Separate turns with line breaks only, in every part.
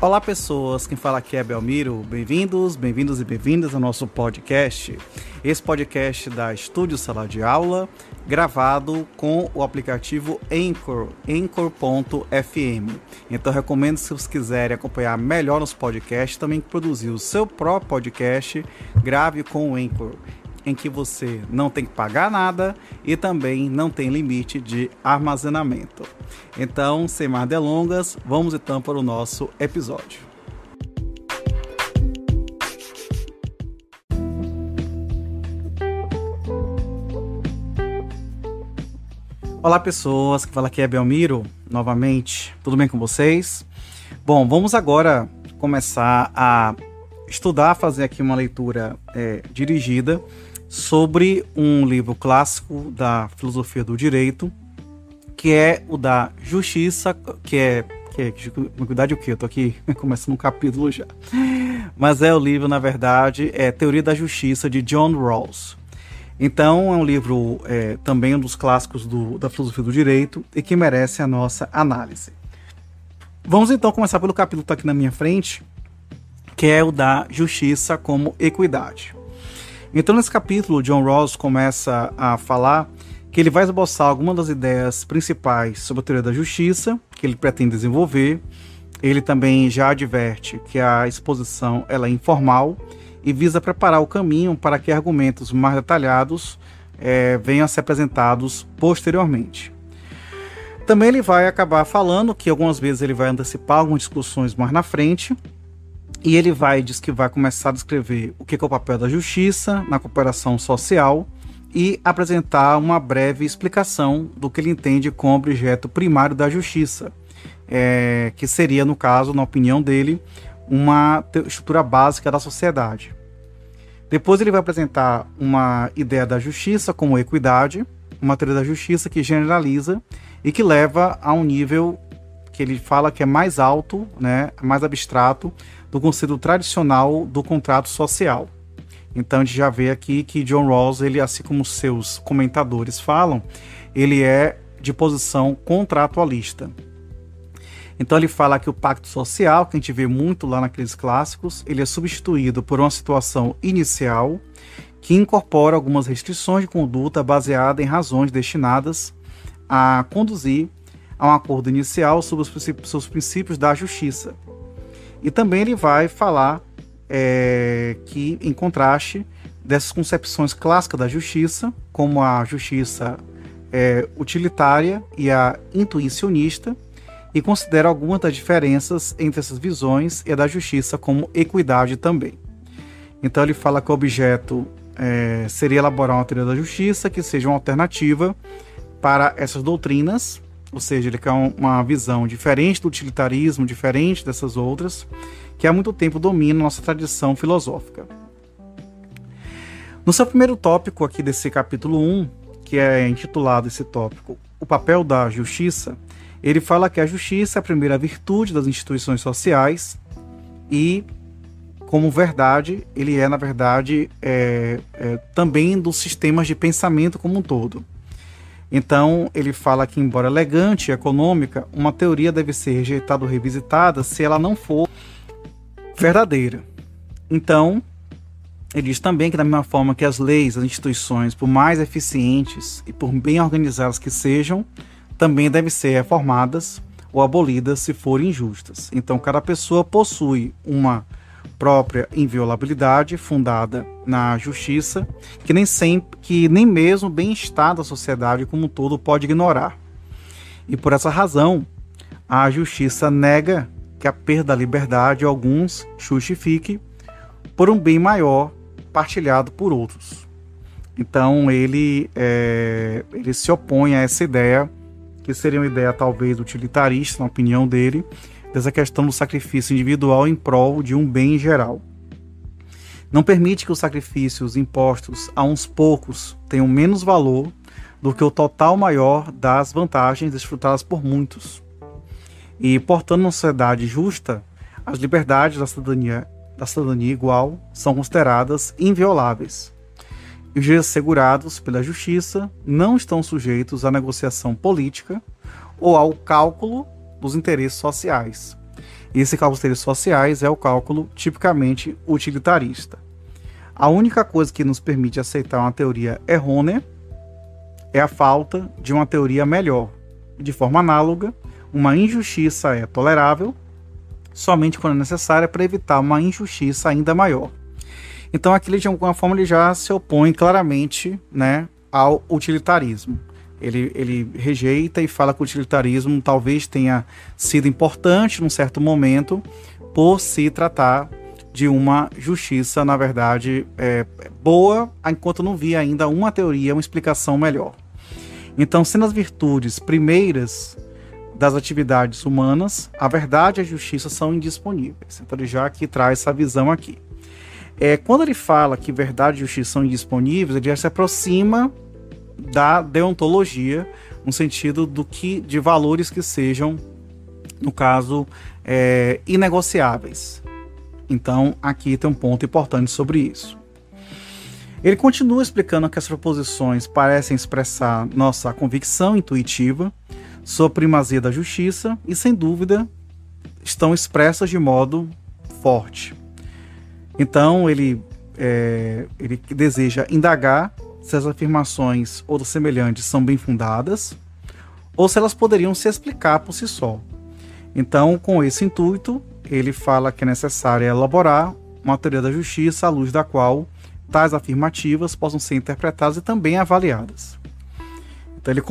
Olá pessoas, quem fala aqui é Belmiro, bem-vindos e bem-vindas ao nosso podcast. Esse podcast da Estúdio Sala de Aula, gravado com o aplicativo Anchor, Anchor.fm. Então recomendo, se vocês quiserem acompanhar melhor nos podcasts, também produzir o seu próprio podcast, grave com o Anchor, em que você não tem que pagar nada e também não tem limite de armazenamento. Então, sem mais delongas, vamos então para o nosso episódio. Olá pessoas, que fala aqui é Belmiro, novamente, tudo bem com vocês? Bom, vamos agora começar a estudar, fazer aqui uma leitura dirigida sobre um livro clássico da filosofia do direito, que é o da Justiça, que na verdade o que? Eu tô aqui começando um capítulo já. Mas é o livro, na verdade, Teoria da Justiça, de John Rawls. Então é um livro também um dos clássicos da filosofia do direito e que merece a nossa análise. Vamos então começar pelo capítulo que está aqui na minha frente, que é o da Justiça como Equidade. Então nesse capítulo, John Rawls começa a falar que ele vai esboçar algumas das ideias principais sobre a teoria da justiça que ele pretende desenvolver. Ele também já adverte que a exposição ela é informal e visa preparar o caminho para que argumentos mais detalhados venham a ser apresentados posteriormente. Também ele vai acabar falando que algumas vezes ele vai antecipar algumas discussões mais na frente. E ele diz que vai começar a descrever o que é o papel da justiça na cooperação social e apresentar uma breve explicação do que ele entende como objeto primário da justiça, que seria, no caso, na opinião dele, uma estrutura básica da sociedade. Depois ele vai apresentar uma ideia da justiça como equidade, uma teoria da justiça que generaliza e que leva a um nível que ele fala que é mais alto, mais abstrato, do conceito tradicional do contrato social. Então a gente já vê aqui que John Rawls, ele, assim como seus comentadores falam, ele é de posição contratualista. Então ele fala que o pacto social, que a gente vê muito lá naqueles clássicos, ele é substituído por uma situação inicial que incorpora algumas restrições de conduta baseada em razões destinadas a conduzir a um acordo inicial sobre os princípios da justiça. E também ele vai falar que, em contraste dessas concepções clássicas da justiça, como a justiça utilitária e a intuicionista, e considera algumas das diferenças entre essas visões e a da justiça como equidade também. Então ele fala que o objeto seria elaborar uma teoria da justiça que seja uma alternativa para essas doutrinas, ou seja, ele quer uma visão diferente do utilitarismo, diferente dessas outras, que há muito tempo domina nossa tradição filosófica. No seu primeiro tópico aqui desse capítulo 1, que é intitulado esse tópico, o papel da justiça, ele fala que a justiça é a primeira virtude das instituições sociais e, como verdade, ele na verdade, também dos sistemas de pensamento como um todo. Então, ele fala que, embora elegante e econômica, uma teoria deve ser rejeitada ou revisitada se ela não for verdadeira. Então, ele diz também que, da mesma forma que as leis, as instituições, por mais eficientes e por bem organizadas que sejam, também devem ser reformadas ou abolidas se forem injustas. Então, cada pessoa possui uma própria inviolabilidade fundada na justiça, que nem mesmo o bem-estar da sociedade como um todo pode ignorar. E por essa razão, a justiça nega que a perda da liberdade de alguns justifique por um bem maior partilhado por outros. Então ele se opõe a essa ideia, que seria uma ideia talvez utilitarista, na opinião dele, dessa questão do sacrifício individual em prol de um bem geral. Não permite que os sacrifícios impostos a uns poucos tenham menos valor do que o total maior das vantagens desfrutadas por muitos. E, portanto, numa sociedade justa, as liberdades da cidadania igual são consideradas invioláveis. E os direitos assegurados pela justiça não estão sujeitos à negociação política ou ao cálculo dos interesses sociais. E esse cálculo dos interesses sociais é o cálculo tipicamente utilitarista. A única coisa que nos permite aceitar uma teoria errônea é a falta de uma teoria melhor. De forma análoga, uma injustiça é tolerável somente quando é necessária para evitar uma injustiça ainda maior. Então aqui, de alguma forma, ele já se opõe claramente, né, ao utilitarismo. Ele rejeita e fala que o utilitarismo talvez tenha sido importante num certo momento por se tratar de uma justiça, na verdade, boa, enquanto não via ainda uma teoria, uma explicação melhor. Então, sendo as virtudes primeiras das atividades humanas, a verdade e a justiça são indisponíveis. Então ele já aqui traz essa visão aqui. Quando ele fala que verdade e justiça são indisponíveis, ele já se aproxima da deontologia, no sentido de valores que sejam, no caso, inegociáveis. Então, aqui tem um ponto importante sobre isso. Ele continua explicando que as proposições parecem expressar nossa convicção intuitiva sobre a primazia da justiça e, sem dúvida, estão expressas de modo forte. Então, ele deseja indagar se as afirmações ou semelhantes são bem fundadas ou se elas poderiam se explicar por si só. Então, com esse intuito, ele fala que é necessário elaborar uma teoria da justiça à luz da qual tais afirmativas possam ser interpretadas e também avaliadas. Então ele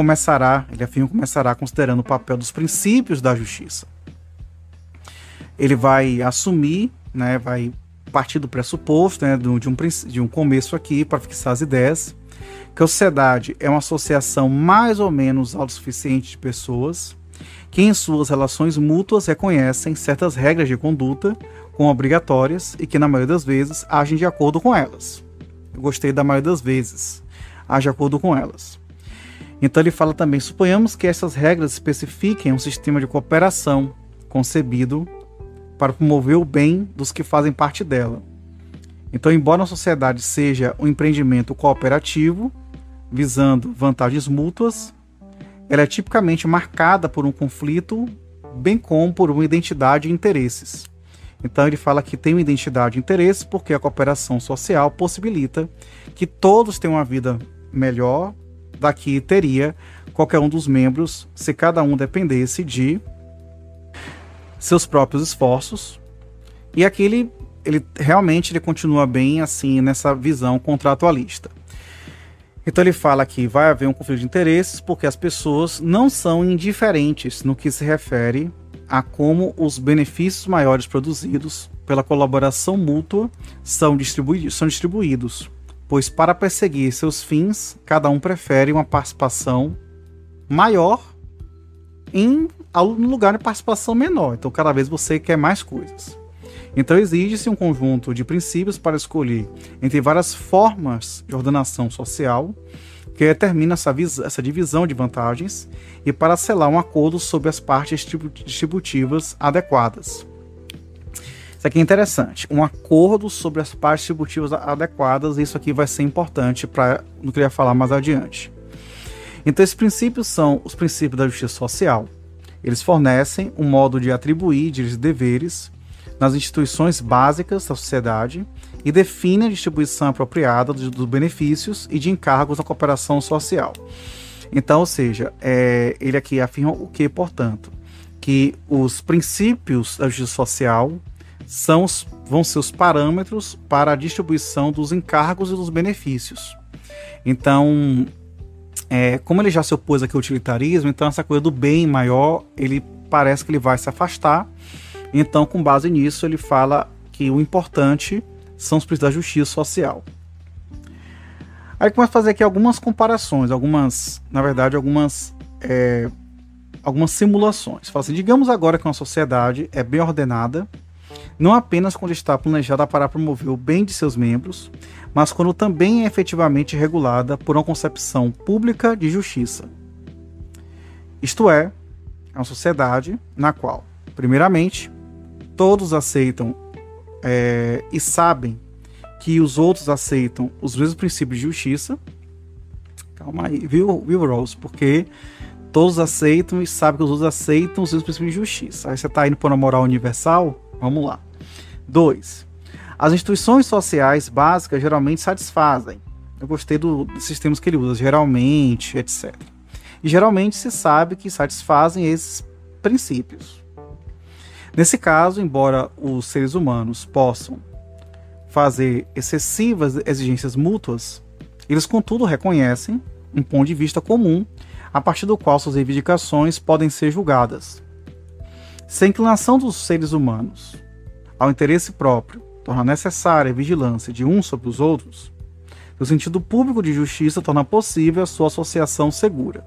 afirma que começará considerando o papel dos princípios da justiça. Ele vai assumir, né, vai partir do pressuposto, né, de um começo aqui para fixar as ideias, que a sociedade é uma associação mais ou menos autossuficiente de pessoas que em suas relações mútuas reconhecem certas regras de conduta como obrigatórias e que na maioria das vezes agem de acordo com elas. Eu gostei da maioria das vezes, age de acordo com elas. Então ele fala também, suponhamos que essas regras especifiquem um sistema de cooperação concebido para promover o bem dos que fazem parte dela. Então, embora a sociedade seja um empreendimento cooperativo, visando vantagens mútuas, ela é tipicamente marcada por um conflito, bem como por uma identidade de interesses. Então ele fala que tem uma identidade de interesses porque a cooperação social possibilita que todos tenham uma vida melhor da que teria qualquer um dos membros se cada um dependesse de seus próprios esforços. E aqui ele realmente continua bem assim nessa visão contratualista. Então ele fala que vai haver um conflito de interesses porque as pessoas não são indiferentes no que se refere a como os benefícios maiores produzidos pela colaboração mútua são distribuídos, pois para perseguir seus fins, cada um prefere uma participação maior no lugar de participação menor. Então cada vez você quer mais coisas. Então exige-se um conjunto de princípios para escolher entre várias formas de ordenação social que determina essa divisão de vantagens e para selar um acordo sobre as partes distributivas adequadas. Isso aqui é interessante. Um acordo sobre as partes distributivas adequadas, isso aqui vai ser importante para no que eu ia falar mais adiante. Então esses princípios são os princípios da justiça social. Eles fornecem um modo de atribuir direitos e deveres nas instituições básicas da sociedade e define a distribuição apropriada dos benefícios e de encargos da cooperação social. Então, ou seja, ele aqui afirma o que, portanto? Que os princípios da justiça social vão ser os parâmetros para a distribuição dos encargos e dos benefícios. Então, como ele já se opôs aqui ao utilitarismo, então essa coisa do bem maior, ele parece que ele vai se afastar. Então, com base nisso, ele fala que o importante são os princípios da justiça social. Aí começa a fazer aqui algumas comparações, algumas simulações. Fala assim, digamos agora que uma sociedade é bem ordenada, não apenas quando está planejada para promover o bem de seus membros, mas quando também é efetivamente regulada por uma concepção pública de justiça. Isto é uma sociedade na qual, primeiramente, todos aceitam e sabem que os outros aceitam os mesmos princípios de justiça. Calma aí, viu Rose? Porque Todos aceitam e sabem que os outros aceitam os princípios de justiça. Aí você está indo para uma moral universal? Vamos lá. 2. As instituições sociais básicas geralmente satisfazem. Eu gostei desses termos que ele usa, geralmente, etc. E geralmente se sabe que satisfazem esses princípios. Nesse caso, embora os seres humanos possam fazer excessivas exigências mútuas, eles contudo reconhecem um ponto de vista comum a partir do qual suas reivindicações podem ser julgadas. Se a inclinação dos seres humanos ao interesse próprio torna necessária a vigilância de uns sobre os outros, o sentido público de justiça torna possível a sua associação segura.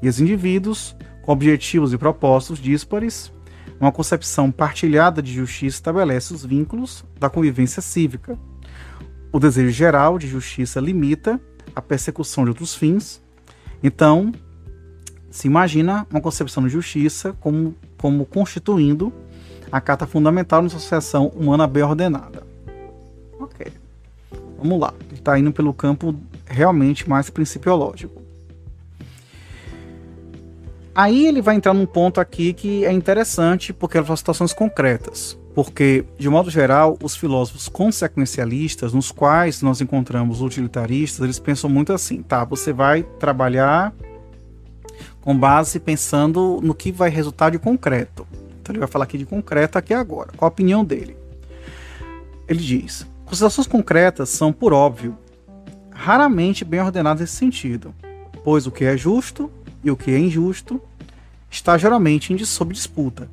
E os indivíduos, com objetivos e propósitos díspares, uma concepção partilhada de justiça estabelece os vínculos da convivência cívica. O desejo geral de justiça limita a persecução de outros fins. Então, se imagina uma concepção de justiça como constituindo a carta fundamental de uma associação humana bem ordenada. Ok. Vamos lá. Ele está indo pelo campo realmente mais principiológico. Aí ele vai entrar num ponto aqui que é interessante, porque são situações concretas. Porque, de modo geral, os filósofos consequencialistas, nos quais nós encontramos utilitaristas, eles pensam muito assim, tá, você vai trabalhar com base pensando no que vai resultar de concreto. Então ele vai falar aqui de concreto aqui agora. Qual a opinião dele? Ele diz, considerações concretas são, por óbvio, raramente bem ordenadas nesse sentido, pois o que é justo e o que é injusto está geralmente sob disputa.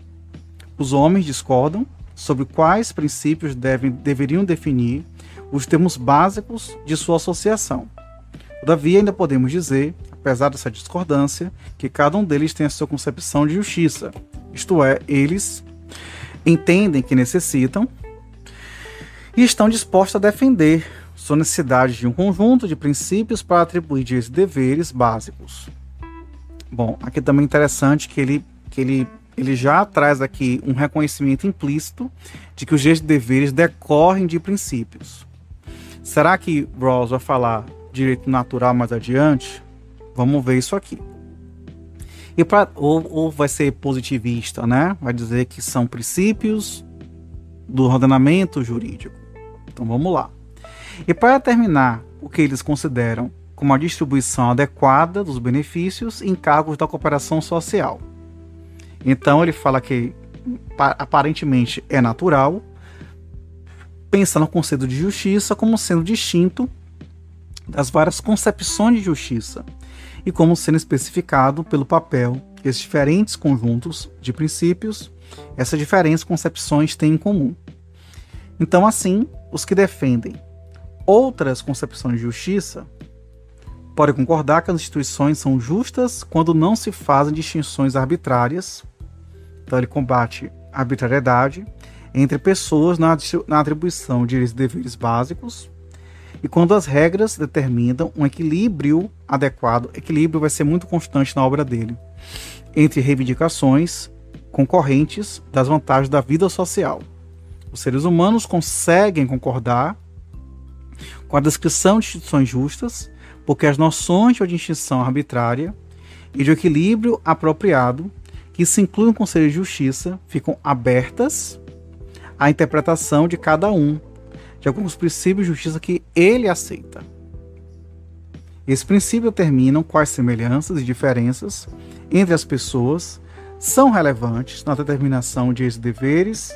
Os homens discordam sobre quais princípios deveriam definir os termos básicos de sua associação. Todavia, ainda podemos dizer, apesar dessa discordância, que cada um deles tem a sua concepção de justiça. Isto é, eles entendem que necessitam e estão dispostos a defender sua necessidade de um conjunto de princípios para atribuir direitos e deveres básicos. Bom, aqui também é interessante que ele já traz aqui um reconhecimento implícito de que os direitos e deveres decorrem de princípios. Será que Rawls vai falar direito natural mais adiante? Vamos ver isso aqui. Ou vai ser positivista, né? Vai dizer que são princípios do ordenamento jurídico. Então vamos lá. E para determinar o que eles consideram como a distribuição adequada dos benefícios em cargos da cooperação social. Então ele fala que aparentemente é natural, pensa no conceito de justiça como sendo distinto das várias concepções de justiça e como sendo especificado pelo papel que esses diferentes conjuntos de princípios, essas diferentes concepções têm em comum. Então, assim, os que defendem outras concepções de justiça podem concordar que as instituições são justas quando não se fazem distinções arbitrárias. Então ele combate a arbitrariedade entre pessoas na atribuição de direitos e deveres básicos e quando as regras determinam um equilíbrio adequado. Equilíbrio vai ser muito constante na obra dele, entre reivindicações concorrentes das vantagens da vida social. Os seres humanos conseguem concordar com a descrição de instituições justas porque as noções de distinção arbitrária e de equilíbrio apropriado, que se incluem no conceito de justiça, ficam abertas à interpretação de cada um, de alguns princípios de justiça que ele aceita. Esses princípios determinam quais semelhanças e diferenças entre as pessoas são relevantes na determinação de direitos e deveres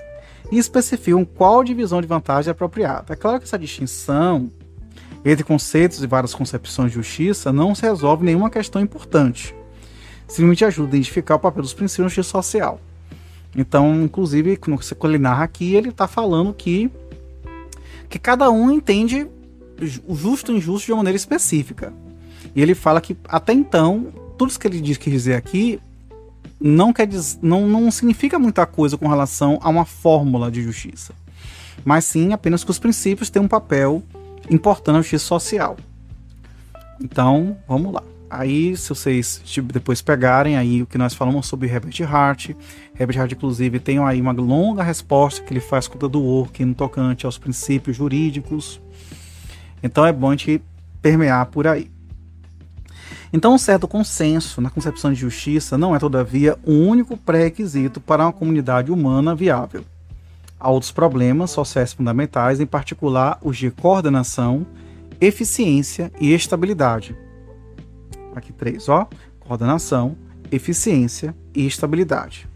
e especificam qual divisão de vantagem é apropriada. É claro que essa distinção entre conceitos e várias concepções de justiça não se resolve nenhuma questão importante. Simplesmente ajuda a identificar o papel dos princípios de justiça social. Então, inclusive, quando ele narra aqui, ele está falando que cada um entende o justo e o injusto de uma maneira específica. E ele fala que, até então, tudo isso que ele quis dizer aqui não significa muita coisa com relação a uma fórmula de justiça. Mas sim apenas que os princípios têm um papel importante na justiça social. Então, vamos lá. Aí, se vocês depois pegarem aí o que nós falamos sobre Herbert Hart, inclusive, tem aí uma longa resposta que ele faz com o do Work no tocante aos princípios jurídicos. Então, é bom a gente permear por aí. Então, um certo consenso na concepção de justiça não é, todavia, o único pré-requisito para uma comunidade humana viável. Há outros problemas sociais fundamentais, em particular os de coordenação, eficiência e estabilidade. Aqui 3, ó. Coordenação, eficiência e estabilidade.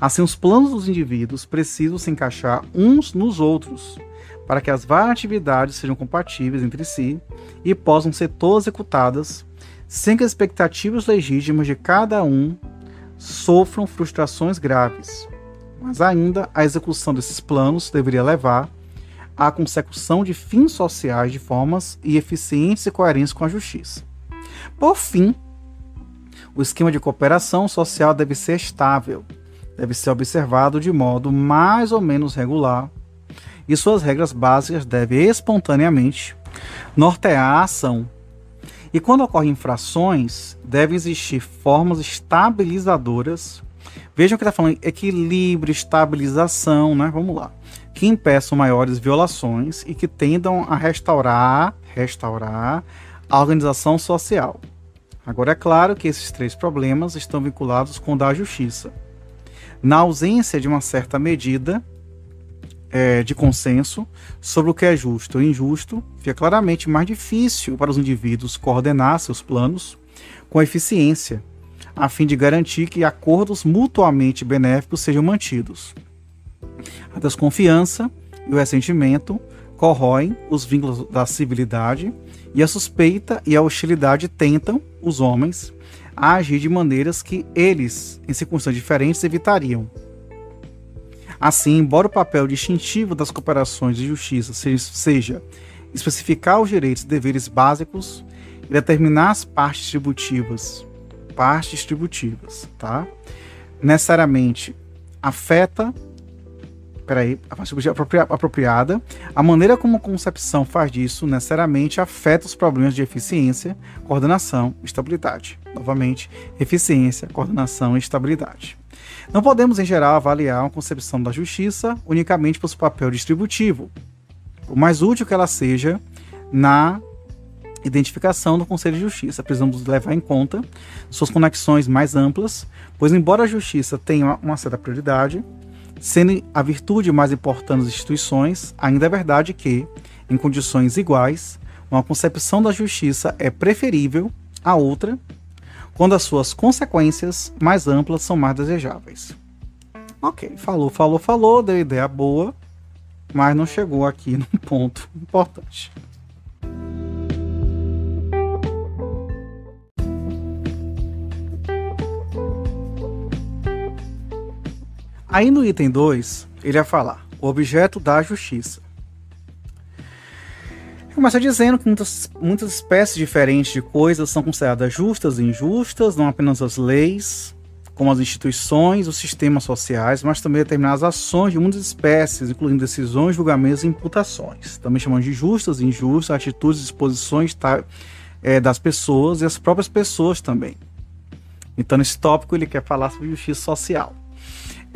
Assim, os planos dos indivíduos precisam se encaixar uns nos outros, para que as várias atividades sejam compatíveis entre si e possam ser todas executadas sem que as expectativas legítimas de cada um sofram frustrações graves. Mas ainda, a execução desses planos deveria levar à consecução de fins sociais de formas e eficientes e coerentes com a justiça. Por fim, o esquema de cooperação social deve ser estável, deve ser observado de modo mais ou menos regular, e suas regras básicas devem espontaneamente nortear a ação. E quando ocorrem infrações, devem existir formas estabilizadoras. Vejam que está falando equilíbrio, estabilização, né? Vamos lá. Que impeçam maiores violações e que tendam a restaurar a organização social. Agora, é claro que esses 3 problemas estão vinculados com o da justiça. Na ausência de uma certa medida de consenso sobre o que é justo ou injusto, fica claramente mais difícil para os indivíduos coordenar seus planos com eficiência, a fim de garantir que acordos mutuamente benéficos sejam mantidos. A desconfiança e o ressentimento corroem os vínculos da civilidade, e a suspeita e a hostilidade tentam os homens a agir de maneiras que eles, em circunstâncias diferentes, evitariam. Assim, embora o papel distintivo das cooperações de justiça seja especificar os direitos e deveres básicos e determinar as partes distributivas, tá? Necessariamente afeta a parte apropriada, a maneira como a concepção faz disso necessariamente afeta os problemas de eficiência, coordenação e estabilidade. Novamente, eficiência, coordenação e estabilidade. Não podemos, em geral, avaliar uma concepção da justiça unicamente por seu papel distributivo, por mais útil que ela seja na identificação do Conselho de Justiça. Precisamos levar em conta suas conexões mais amplas, pois, embora a justiça tenha uma certa prioridade, sendo a virtude mais importante das instituições, ainda é verdade que, em condições iguais, uma concepção da justiça é preferível à outra, quando as suas consequências mais amplas são mais desejáveis. Ok, falou, deu ideia boa, mas não chegou aqui num ponto importante. Aí no item 2, ele vai falar o objeto da justiça. Começa dizendo que muitas espécies diferentes de coisas são consideradas justas e injustas, não apenas as leis, como as instituições, os sistemas sociais, mas também determinadas ações de muitas espécies, incluindo decisões, julgamentos e imputações. Também chamamos de justas e injustas, atitudes e disposições das pessoas e as próprias pessoas também. Então, nesse tópico, ele quer falar sobre justiça social.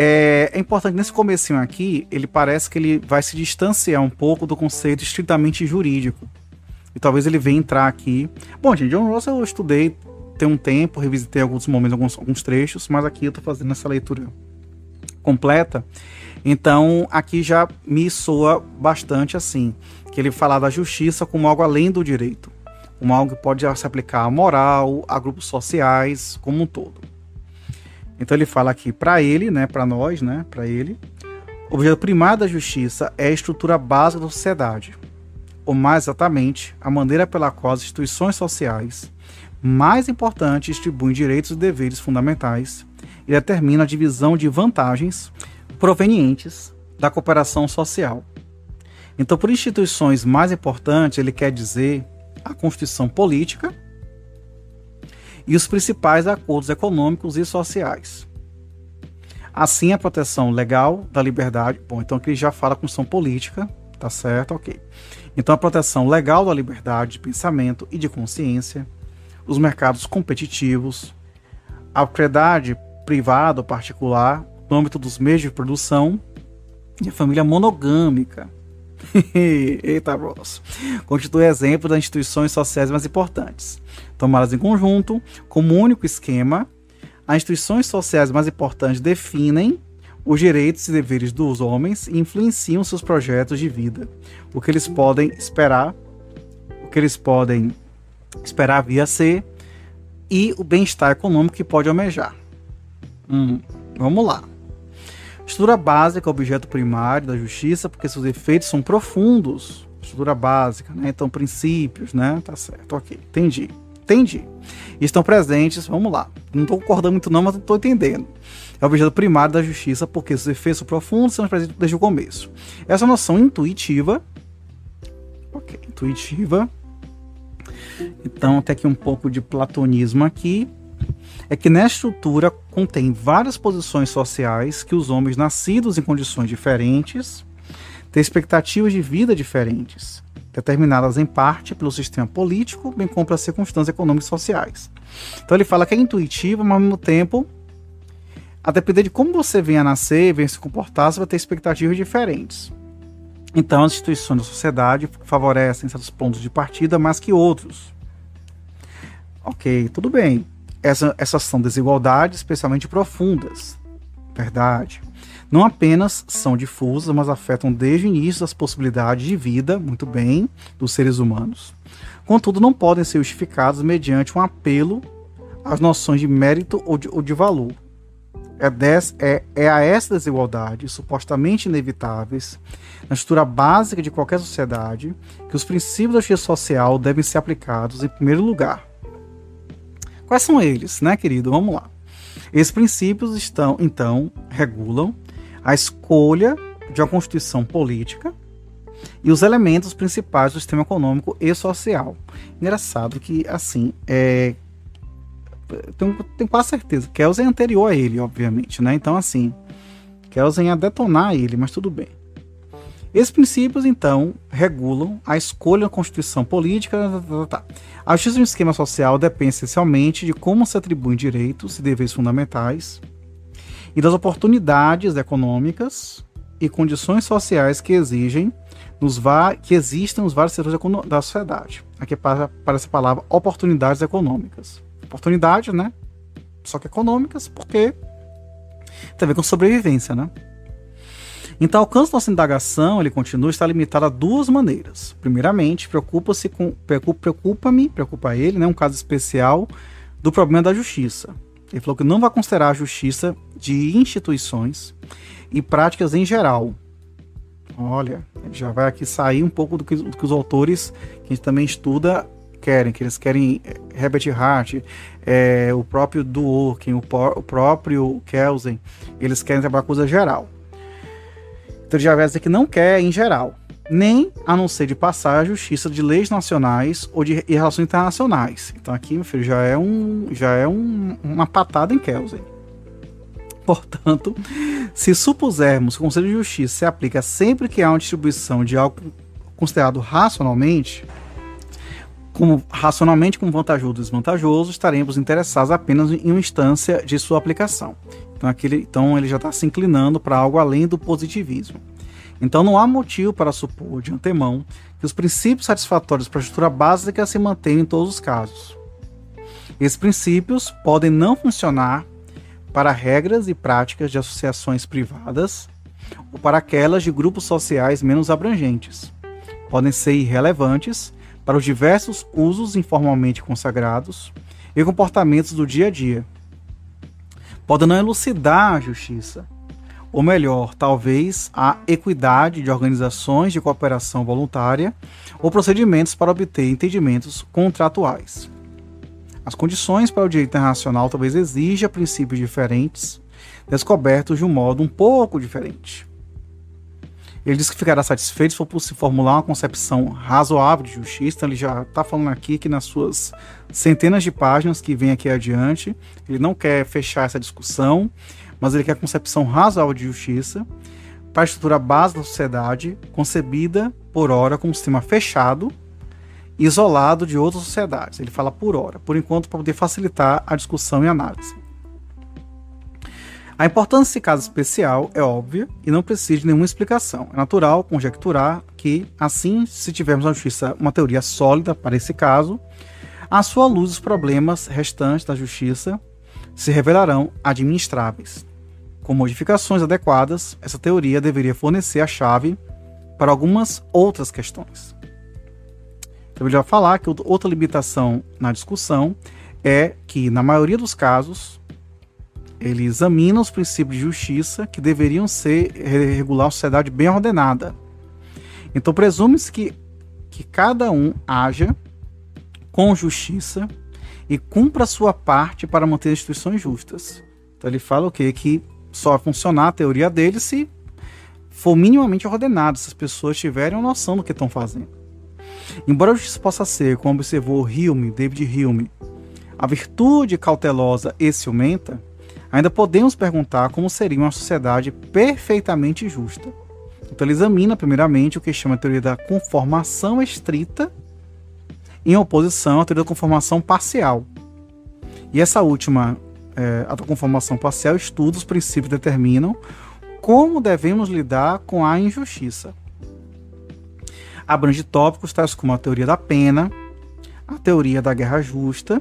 É importante, nesse comecinho aqui, ele parece que ele vai se distanciar um pouco do conceito estritamente jurídico. E talvez ele venha entrar aqui. Bom, gente, John Rawls eu estudei tem um tempo, revisitei alguns momentos, alguns trechos, mas aqui eu estou fazendo essa leitura completa. Então, aqui já me soa bastante assim, que ele fala da justiça como algo além do direito, como algo que pode se aplicar à moral, a grupos sociais, como um todo. Então ele fala aqui para ele, né, para nós, né, para ele, o objeto primário da justiça é a estrutura básica da sociedade, ou mais exatamente, a maneira pela qual as instituições sociais mais importantes distribuem direitos e deveres fundamentais e determina a divisão de vantagens provenientes da cooperação social. Então, por instituições mais importantes, ele quer dizer a Constituição política e os principais acordos econômicos e sociais. Assim, a proteção legal da liberdade... Bom, então aqui ele já fala Constituição política, tá certo? Ok. Então, a proteção legal da liberdade de pensamento e de consciência, os mercados competitivos, a propriedade privada ou particular no âmbito dos meios de produção e a família monogâmica. Eita, Ross. Constitui exemplo das instituições sociais mais importantes. Tomadas em conjunto, como único esquema, as instituições sociais mais importantes definem os direitos e deveres dos homens e influenciam seus projetos de vida. O que eles podem esperar vir a ser e o bem-estar econômico que pode almejar. Vamos lá. Estrutura básica é o objeto primário da justiça, porque seus efeitos são profundos. Estrutura básica, né? Então, princípios, né? Tá certo, ok. Entendi. E estão presentes, vamos lá. Não estou concordando muito não, mas estou entendendo. É o objeto primário da justiça, porque seus efeitos são profundos, são presentes desde o começo. Essa noção intuitiva, ok, intuitiva. Então, tem aqui um pouco de platonismo aqui. É que nessa estrutura contém várias posições sociais que os homens nascidos em condições diferentes têm expectativas de vida diferentes, determinadas em parte pelo sistema político, bem como pelas circunstâncias econômicas e sociais. Então ele fala que é intuitivo, mas ao mesmo tempo, a depender de como você venha a nascer, venha se comportar, você vai ter expectativas diferentes. Então as instituições da sociedade favorecem certos pontos de partida mais que outros. Ok, tudo bem. Essas são desigualdades especialmente profundas. Verdade. Não apenas são difusas, mas afetam desde o início as possibilidades de vida, muito bem, dos seres humanos. Contudo, não podem ser justificadas mediante um apelo às noções de mérito ou de valor. É a essa desigualdade, supostamente inevitáveis, na estrutura básica de qualquer sociedade, que os princípios da justiça social devem ser aplicados em primeiro lugar. Quais são eles, né, querido? Vamos lá. Esses princípios regulam a escolha de uma constituição política e os principais do sistema econômico e social. Engraçado que, assim, tenho quase certeza, Kelsen é anterior a ele, obviamente, né? Então, assim, Kelsen ia detonar ele, mas tudo bem. Esses princípios, então, regulam a escolha da constituição política. A justiça de um esquema social depende essencialmente de como se atribuem direitos e deveres fundamentais e das oportunidades econômicas e condições sociais que existem nos vários setores da sociedade. Aqui aparece a palavra oportunidades econômicas. Oportunidades, né? Só que econômicas, porque tem a ver com sobrevivência, né? Então, o alcance da nossa indagação, ele continua, está limitado a duas maneiras. Primeiramente, preocupa ele, né, um caso especial do problema da justiça. Ele falou que não vai considerar a justiça de instituições e práticas em geral. Olha, já vai aqui sair um pouco do que os autores que a gente também estuda querem, que eles querem Herbert Hart, o próprio Dworkin, o próprio Kelsen, eles querem trabalhar coisa geral. Então ele já vai dizer que não quer em geral, nem a não ser de passar a justiça de leis nacionais ou de relações internacionais. Então aqui, meu filho, já é uma patada em Kelsen. Portanto, se supusermos que o Conselho de Justiça se aplica sempre que há uma distribuição de algo considerado racionalmente como vantajoso ou desvantajoso, estaremos interessados apenas em uma instância de sua aplicação. Então ele já está se inclinando para algo além do positivismo. Então não há motivo para supor de antemão que os princípios satisfatórios para a estrutura básica se mantenham em todos os casos. Esses princípios podem não funcionar para regras e práticas de associações privadas ou para aquelas de grupos sociais menos abrangentes. Podem ser irrelevantes para os diversos usos informalmente consagrados e comportamentos do dia a dia. Podem não elucidar a justiça, ou melhor, talvez a equidade de organizações de cooperação voluntária ou procedimentos para obter entendimentos contratuais. As condições para o direito internacional talvez exijam princípios diferentes, descobertos de um modo um pouco diferente. Ele diz que ficará satisfeito se for formular uma concepção razoável de justiça. Então ele já está falando aqui que nas suas centenas de páginas que vem aqui adiante, ele não quer fechar essa discussão, mas ele quer a concepção razoável de justiça para a estrutura básica da sociedade, concebida por ora como um sistema fechado, isolado de outras sociedades. Ele fala por ora, por enquanto, para poder facilitar a discussão e análise. A importância desse caso especial é óbvia e não precisa de nenhuma explicação. É natural conjecturar que, assim, se tivermos uma justiça, uma teoria sólida para esse caso, à sua luz os problemas restantes da justiça se revelarão administráveis. Com modificações adequadas, essa teoria deveria fornecer a chave para algumas outras questões. Então ele vai falar que outra limitação na discussão é que, na maioria dos casos, ele examina os princípios de justiça que deveriam regular uma sociedade bem ordenada. Então presume-se que cada um haja com justiça e cumpra a sua parte para manter as instituições justas. Então ele fala o quê? Que só vai funcionar a teoria dele se for minimamente ordenado, se as pessoas tiverem uma noção do que estão fazendo. Embora a justiça possa ser, como observou David Hume, a virtude cautelosa e ciumenta, ainda podemos perguntar como seria uma sociedade perfeitamente justa. Então ele examina primeiramente o que chama a teoria da conformação estrita em oposição à teoria da conformação parcial. E essa última, a da conformação parcial, estuda os princípios que determinam como devemos lidar com a injustiça. Abrange tópicos tais como a teoria da pena, a teoria da guerra justa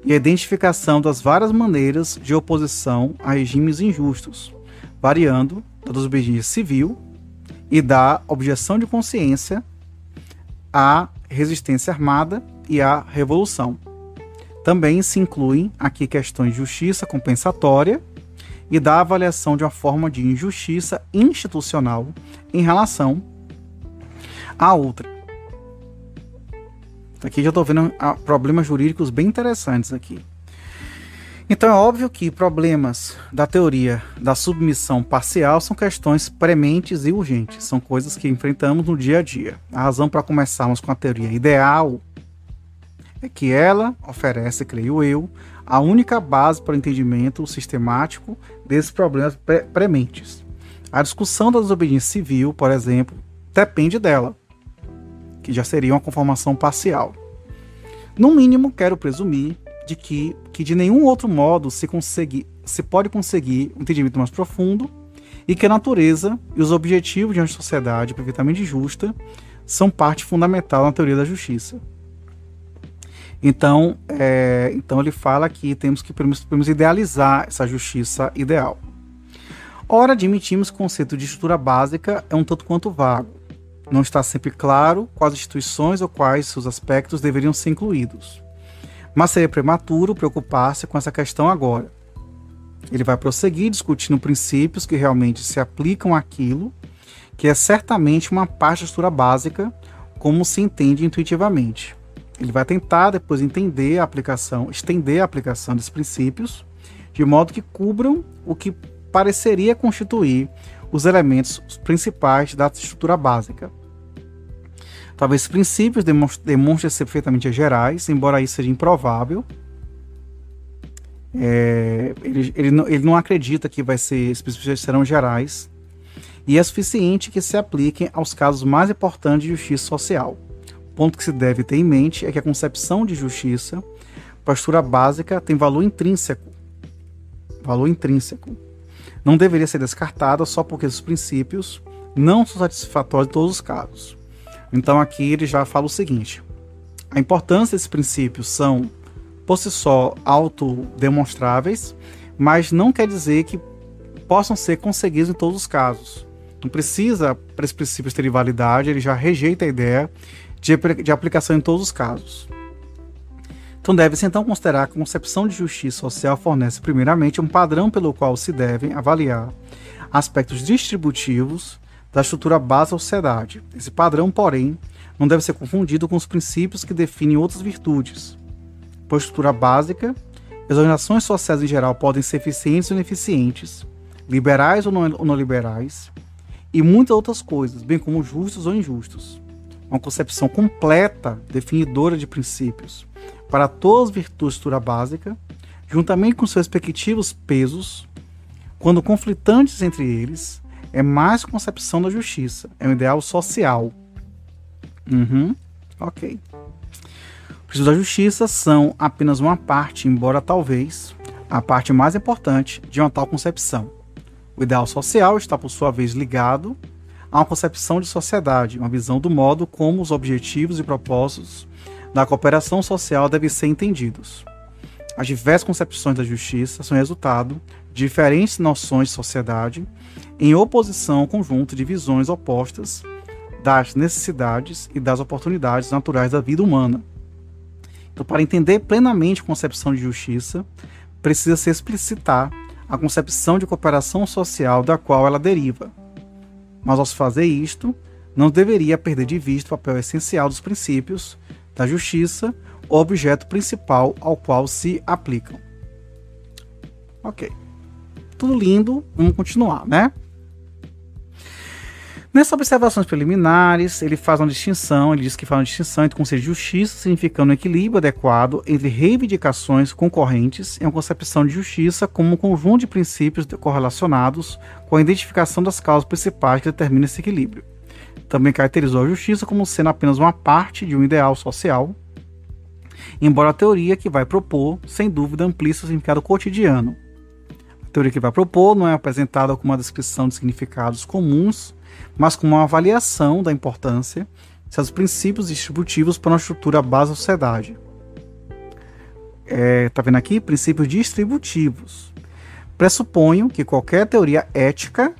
e a identificação das várias maneiras de oposição a regimes injustos, variando da desobediência civil e da objeção de consciência à resistência armada e à revolução. Também se incluem aqui questões de justiça compensatória e da avaliação de uma forma de injustiça institucional em relação a outra. Aqui já estou vendo problemas jurídicos bem interessantes aqui. Então é óbvio que problemas da teoria da submissão parcial são questões prementes e urgentes, são coisas que enfrentamos no dia a dia. A razão para começarmos com a teoria ideal é que ela oferece, creio eu, a única base para o entendimento sistemático desses problemas prementes. A discussão da desobediência civil, por exemplo, depende dela, que já seria uma conformação parcial. No mínimo, quero presumir de que de nenhum outro modo se pode conseguir um entendimento mais profundo e que a natureza e os objetivos de uma sociedade perfeitamente justa são parte fundamental na teoria da justiça. Então ele fala que temos que idealizar essa justiça ideal. Ora, admitimos que o conceito de estrutura básica é um tanto quanto vago. Não está sempre claro quais instituições ou quais seus aspectos deveriam ser incluídos. Mas seria prematuro preocupar-se com essa questão agora. Ele vai prosseguir discutindo princípios que realmente se aplicam àquilo que é certamente uma parte da estrutura básica, como se entende intuitivamente. Ele vai tentar depois estender a aplicação desses princípios, de modo que cubram o que pareceria constituir os elementos principais da estrutura básica. Talvez esses princípios demonstrem ser perfeitamente gerais, embora isso seja improvável. Ele não acredita que esses princípios serão gerais, e é suficiente que se apliquem aos casos mais importantes de justiça social. O ponto que se deve ter em mente é que a concepção de justiça, para a estrutura básica, tem valor intrínseco. Não deveria ser descartada só porque esses princípios não são satisfatórios em todos os casos. Então aqui ele já fala o seguinte: a importância desses princípios são, por si só, autodemonstráveis, mas não quer dizer que possam ser conseguidos em todos os casos. Não precisa, para esses princípios terem validade, ele já rejeita a ideia de aplicação em todos os casos. Então deve-se então considerar que a concepção de justiça social fornece primeiramente um padrão pelo qual se devem avaliar aspectos distributivos da estrutura básica da sociedade. Esse padrão, porém, não deve ser confundido com os princípios que definem outras virtudes. Por estrutura básica, as organizações sociais em geral podem ser eficientes ou ineficientes, liberais ou não liberais, e muitas outras coisas, bem como justos ou injustos. Uma concepção completa, definidora de princípios para todas as virtudes de estrutura básica, juntamente com seus respectivos pesos, quando conflitantes entre eles, é mais concepção da justiça, é um ideal social. Ok. Os princípios da justiça são apenas uma parte, embora talvez a parte mais importante de uma tal concepção. O ideal social está, por sua vez, ligado há uma concepção de sociedade, uma visão do modo como os objetivos e propósitos da cooperação social devem ser entendidos. As diversas concepções da justiça são resultado de diferentes noções de sociedade em oposição ao conjunto de visões opostas das necessidades e das oportunidades naturais da vida humana. Então, para entender plenamente a concepção de justiça, precisa se explicitar a concepção de cooperação social da qual ela deriva. Mas, ao se fazer isto, não deveria perder de vista o papel essencial dos princípios da justiça, o objeto principal ao qual se aplicam. Ok. Tudo lindo, vamos continuar, né? Nessas observações preliminares, ele faz uma distinção, ele diz que faz uma distinção entre o conceito de justiça, significando um equilíbrio adequado entre reivindicações concorrentes e uma concepção de justiça como um conjunto de princípios correlacionados com a identificação das causas principais que determinam esse equilíbrio. Também caracterizou a justiça como sendo apenas uma parte de um ideal social, embora a teoria que vai propor, sem dúvida, amplie seu significado cotidiano. A teoria que vai propor não é apresentada como uma descrição de significados comuns, mas como uma avaliação da importância de seus princípios distributivos para uma estrutura base da sociedade. Tá vendo aqui? Princípios distributivos. Pressuponho que qualquer teoria ética,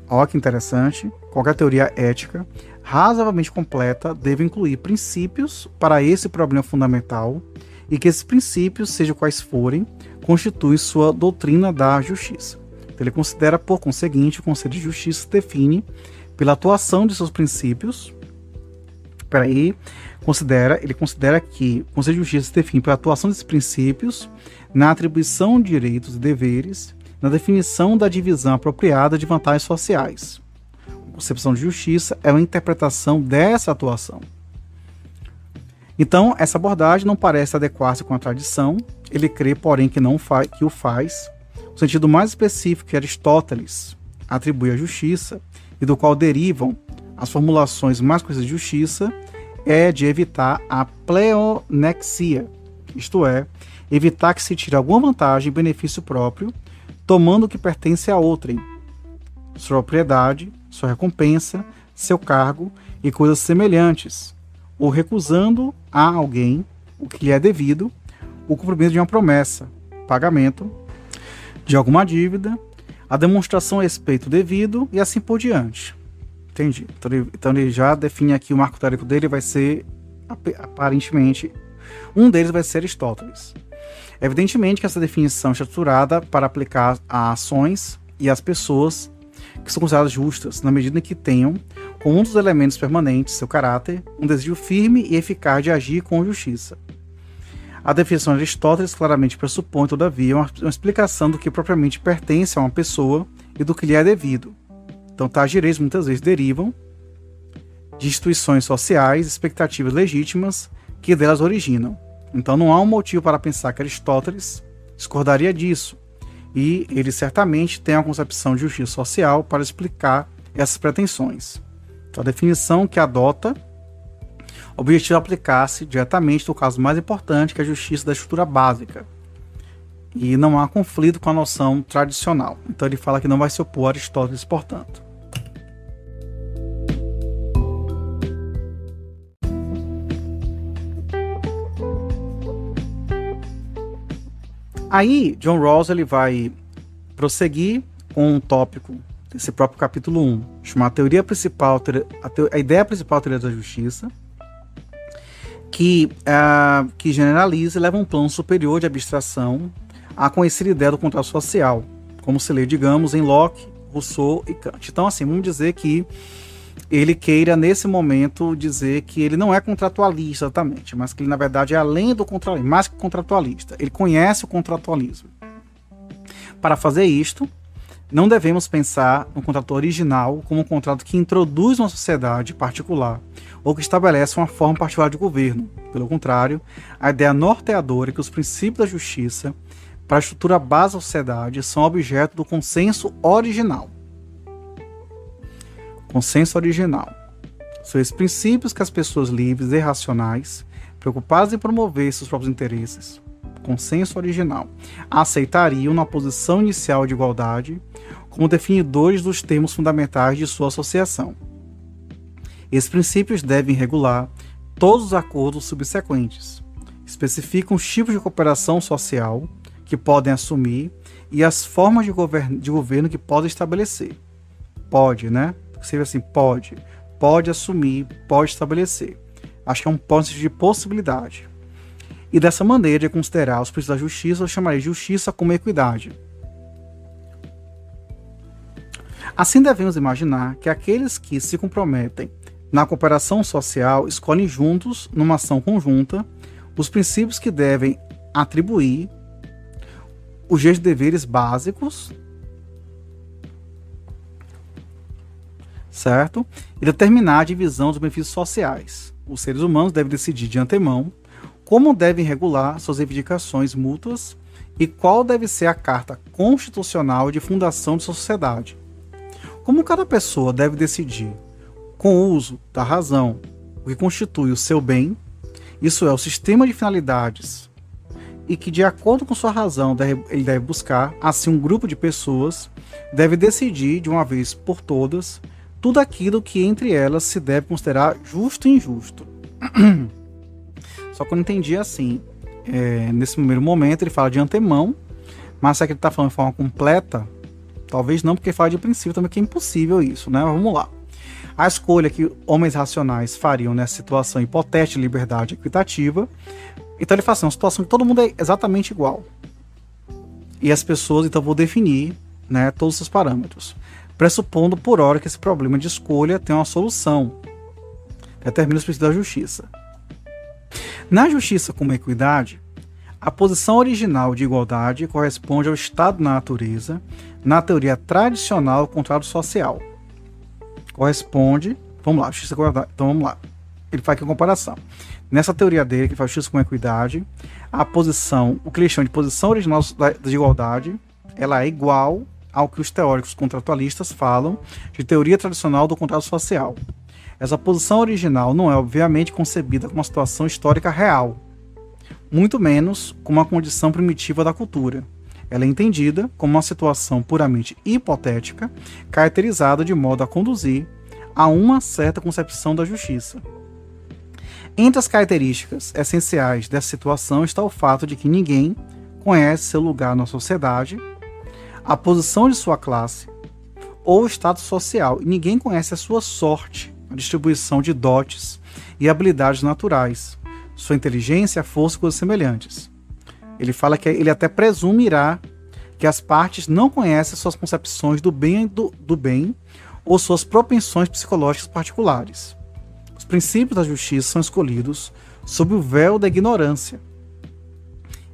olha que interessante, qualquer teoria ética razoavelmente completa deve incluir princípios para esse problema fundamental e que esses princípios, sejam quais forem, constituem sua doutrina da justiça. Ele considera, por conseguinte, o conceito de justiça se define pela atuação de seus princípios. Ele considera que o conceito de justiça se define pela atuação desses princípios na atribuição de direitos e deveres, na definição da divisão apropriada de vantagens sociais. A concepção de justiça é uma interpretação dessa atuação. Então, essa abordagem não parece adequar-se com a tradição. Ele crê, porém, que o faz. O sentido mais específico que Aristóteles atribui à justiça e do qual derivam as formulações mais conhecidas de justiça é de evitar a pleonexia, isto é, evitar que se tire alguma vantagem e benefício próprio, tomando o que pertence a outrem, sua propriedade, sua recompensa, seu cargo e coisas semelhantes, ou recusando a alguém o que lhe é devido, o cumprimento de uma promessa, pagamento de alguma dívida, a demonstração a respeito devido e assim por diante. Entendi. Então ele já define aqui o marco teórico dele, vai ser, aparentemente, um deles vai ser Aristóteles. Evidentemente que essa definição é estruturada para aplicar a ações e às pessoas que são consideradas justas, na medida em que tenham, como um dos elementos permanentes seu caráter, um desejo firme e eficaz de agir com justiça. A definição de Aristóteles claramente pressupõe, todavia, uma explicação do que propriamente pertence a uma pessoa e do que lhe é devido. Então, tais direitos muitas vezes derivam de instituições sociais, expectativas legítimas que delas originam. Então, não há um motivo para pensar que Aristóteles discordaria disso. E ele certamente tem uma concepção de justiça social para explicar essas pretensões. Então, a definição que adota o objetivo é aplicar-se diretamente no caso mais importante, que é a justiça da estrutura básica. E não há conflito com a noção tradicional. Então ele fala que não vai se opor a Aristóteles, portanto. Aí, John Rawls ele vai prosseguir com um tópico desse próprio capítulo 1, chamado a ideia principal da teoria da justiça, que generaliza e leva um plano superior de abstração à conhecida ideia do contrato social, como se lê, digamos, em Locke, Rousseau e Kant. Então, assim, vamos dizer que ele queira, nesse momento, dizer que ele não é contratualista exatamente, mas que ele, na verdade, é além do contratualismo, mais que contratualista. Ele conhece o contratualismo. Para fazer isto, não devemos pensar no contrato original como um contrato que introduz uma sociedade particular ou que estabelece uma forma particular de governo. Pelo contrário, a ideia norteadora é que os princípios da justiça para a estrutura base da sociedade são objeto do consenso original. Consenso original. São esses princípios que as pessoas livres e racionais, preocupadas em promover seus próprios interesses, consenso original, aceitariam na posição inicial de igualdade como definidores dos termos fundamentais de sua associação. Esses princípios devem regular todos os acordos subsequentes, especificam os tipos de cooperação social que podem assumir e as formas de governo que podem estabelecer. Pode, né? Seria assim, pode assumir, pode estabelecer. Acho que é um ponto de possibilidade. E dessa maneira, de considerar os princípios da justiça, eu chamaria de justiça como equidade. Assim devemos imaginar que aqueles que se comprometem na cooperação social escolhem juntos, numa ação conjunta, os princípios que devem atribuir os deveres básicos, certo? E determinar a divisão dos benefícios sociais. Os seres humanos devem decidir de antemão como devem regular suas reivindicações mútuas e qual deve ser a carta constitucional de fundação de sua sociedade. Como cada pessoa deve decidir, com o uso da razão, o que constitui o seu bem, isso é, o sistema de finalidades, e que, de acordo com sua razão, ele deve buscar, assim, um grupo de pessoas deve decidir, de uma vez por todas, tudo aquilo que entre elas se deve considerar justo e injusto. Só que eu não entendi assim. Nesse primeiro momento ele fala de antemão, mas será que ele está falando de forma completa? Talvez não, porque fala de princípio também, que é impossível isso, né? Vamos lá. A escolha que homens racionais fariam nessa situação hipotética de liberdade equitativa. Então ele fala assim, uma situação que todo mundo é exatamente igual. E as pessoas, então, vão definir, né, todos os parâmetros, pressupondo por hora que esse problema de escolha tem uma solução. Determina os princípios da justiça. Na justiça como equidade, a posição original de igualdade corresponde ao estado da natureza, na teoria tradicional do contrato social. Corresponde, vamos lá, justiça com igualdade. Então vamos lá. Ele faz aqui a comparação. Nessa teoria dele, que faz justiça com equidade, a posição, o que ele chama de posição original de igualdade, ela é igual ao que os teóricos contratualistas falam de teoria tradicional do contrato social. Essa posição original não é, obviamente, concebida como uma situação histórica real, muito menos como uma condição primitiva da cultura. Ela é entendida como uma situação puramente hipotética, caracterizada de modo a conduzir a uma certa concepção da justiça. Entre as características essenciais dessa situação está o fato de que ninguém conhece seu lugar na sociedade, a posição de sua classe ou o status social, e ninguém conhece a sua sorte, a distribuição de dotes e habilidades naturais, sua inteligência, força e coisas semelhantes. Ele fala que ele até presumirá que as partes não conhecem suas concepções do bem ou suas propensões psicológicas particulares. Os princípios da justiça são escolhidos sob o véu da ignorância.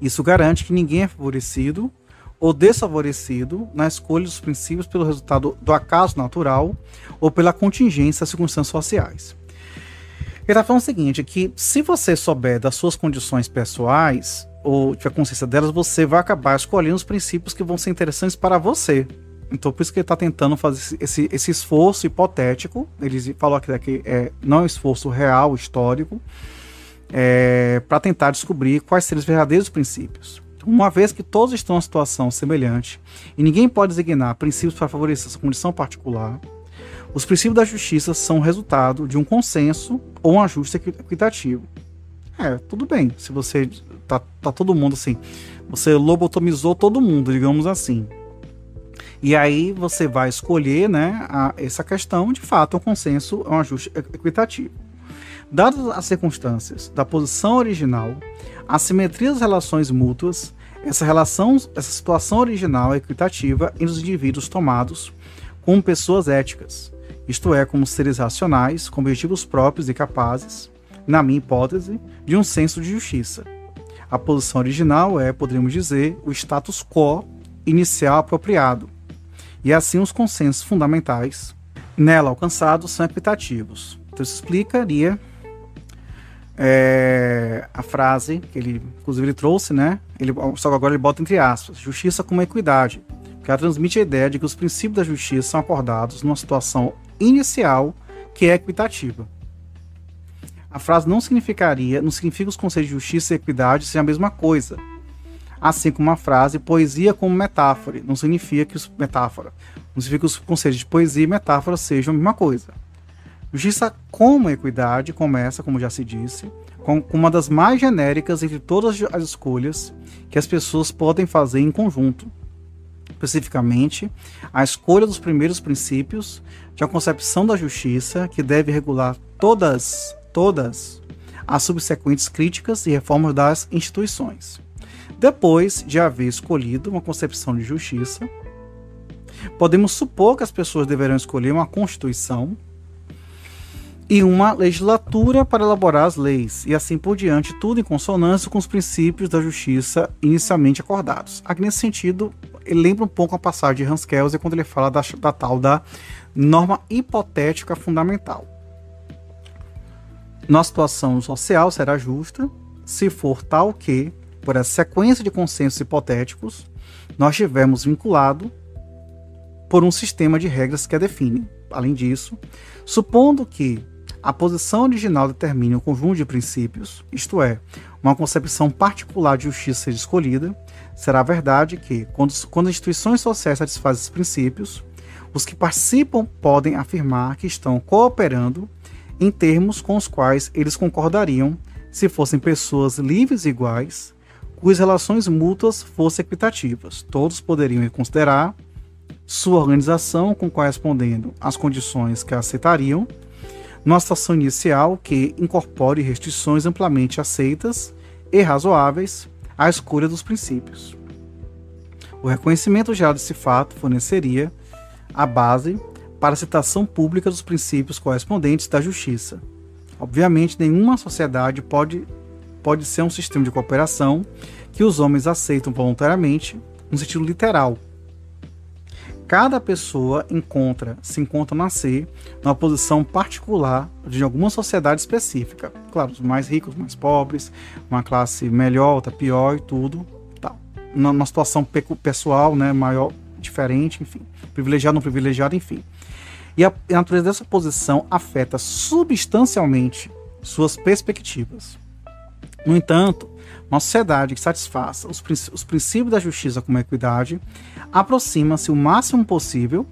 Isso garante que ninguém é favorecido ou desfavorecido na escolha dos princípios pelo resultado do acaso natural ou pela contingência das circunstâncias sociais. Ele está falando o seguinte, que se você souber das suas condições pessoais ou tiver consciência delas, você vai acabar escolhendo os princípios que vão ser interessantes para você. Então, por isso que ele está tentando fazer esse esforço hipotético. Ele falou aqui que não é um esforço real, histórico, para tentar descobrir quais seriam os verdadeiros princípios. Uma vez que todos estão em uma situação semelhante e ninguém pode designar princípios para favorecer essa condição particular, os princípios da justiça são o resultado de um consenso ou um ajuste equitativo. Tudo bem, se você tá todo mundo assim, você lobotomizou todo mundo, digamos assim. E aí você vai escolher, né, essa questão, de fato, um consenso, um ajuste equitativo. Dadas as circunstâncias da posição original, a simetria das relações mútuas, essa situação original é equitativa entre os indivíduos tomados como pessoas éticas, isto é, como seres racionais, com objetivos próprios e capazes, na minha hipótese, de um senso de justiça. A posição original é, poderíamos dizer, o status quo inicial apropriado, e assim os consensos fundamentais nela alcançados são equitativos. Então isso explicaria a frase que ele, inclusive, ele trouxe, né? Só que agora ele bota entre aspas, justiça como equidade, que ela transmite a ideia de que os princípios da justiça são acordados numa situação inicial que é equitativa. A frase não significa que os conceitos de justiça e equidade sejam a mesma coisa. Assim como a frase poesia como metáfora. Não significa que os conceitos de poesia e metáfora sejam a mesma coisa. Justiça como equidade começa, como já se disse, com uma das mais genéricas entre todas as escolhas que as pessoas podem fazer em conjunto. Especificamente, a escolha dos primeiros princípios de uma concepção da justiça que deve regular todas as subsequentes críticas e reformas das instituições. Depois de haver escolhido uma concepção de justiça, podemos supor que as pessoas deverão escolher uma Constituição e uma legislatura para elaborar as leis, e assim por diante, tudo em consonância com os princípios da justiça inicialmente acordados. Aqui, nesse sentido, ele lembra um pouco a passagem de Hans Kelsen quando ele fala da tal da norma hipotética fundamental. Nossa situação social será justa se for tal que, por essa sequência de consensos hipotéticos, nós estivermos vinculados por um sistema de regras que a definem. Além disso, supondo que a posição original determine um conjunto de princípios, isto é, uma concepção particular de justiça seja escolhida, será verdade que, quando as instituições sociais satisfazem esses princípios, os que participam podem afirmar que estão cooperando em termos com os quais eles concordariam se fossem pessoas livres e iguais, cujas relações mútuas fossem equitativas. Todos poderiam considerar sua organização como correspondendo às condições que aceitariam, numa situação inicial que incorpore restrições amplamente aceitas e razoáveis à escolha dos princípios. O reconhecimento geral desse fato forneceria a base para a citação pública dos princípios correspondentes da justiça. Obviamente, nenhuma sociedade pode ser um sistema de cooperação que os homens aceitam voluntariamente, no sentido literal. Cada pessoa se encontra nascer numa posição particular de alguma sociedade específica. Claro, os mais ricos, os mais pobres, uma classe melhor, outra pior e tudo. Tal. Numa situação pessoal, né, maior, diferente, enfim. Privilegiado, não privilegiado, enfim. E a natureza dessa posição afeta substancialmente suas perspectivas. No entanto, uma sociedade que satisfaça os princípios da justiça como a equidade aproxima-se o máximo possível